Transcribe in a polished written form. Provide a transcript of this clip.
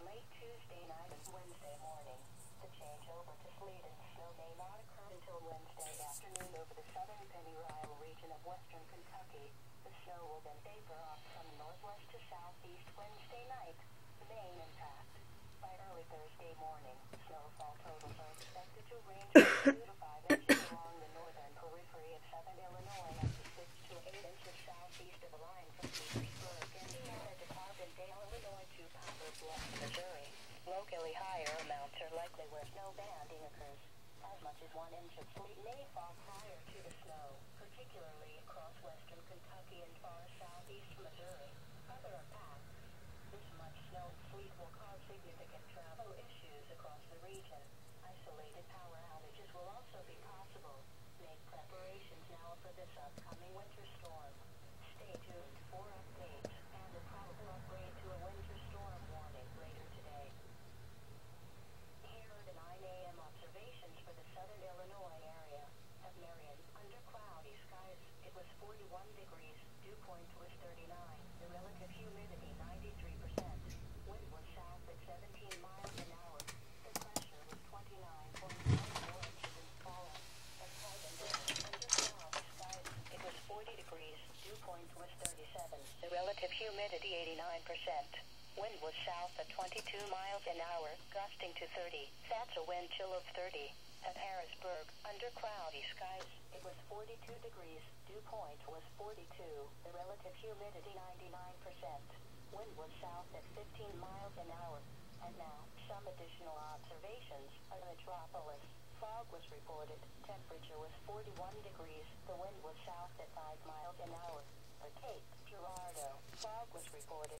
late Tuesday night and Wednesday morning. The changeover to sleet and snow may not occur until Wednesday afternoon over the southern Pennyrile region of western Kentucky. The snow will then taper off from northwest to southeast Wednesday night. The main impact. By early Thursday morning, snowfall totals are expected to range from 2 to 5 inches along the northern periphery of southern Illinois up to 6 to 8 inches southeast of the line from Petersburg, Indiana to Carbondale, Illinois to Powder Bluff, Missouri. Locally higher amounts are likely where snow banding occurs. As much as 1 inch of sleet may fall prior to the snow, particularly across western Kentucky and far southeast Missouri. Other impacts. This much snow and sleet will cause significant travel issues across the region. Isolated power outages will also be possible. Make preparations now for this upcoming winter storm. Stay tuned for updates and a probable upgrade to a winter storm warning later today. Here are the 9 a.m. observations for the southern Illinois area. At Marion, under cloudy skies, it was 41 degrees. Dew point was 39. The relative humidity 93%. Wind was south at 17 miles an hour. The pressure was 29.94 inches in Fallen. At Carbondale, under cloudy skies, it was 40 degrees. Dew point was 37. The relative humidity 89%. Wind was south at 22 miles an hour, gusting to 30. That's a wind chill of 30. At Harrisburg, under cloudy skies, it was 42 degrees. Dew point was 42. The relative humidity 99%. Wind was south at 15 miles an hour. And now, some additional observations of Metropolis. Fog was reported. Temperature was 41 degrees. The wind was south at 5 miles an hour. At Cape Girardeau, fog was reported.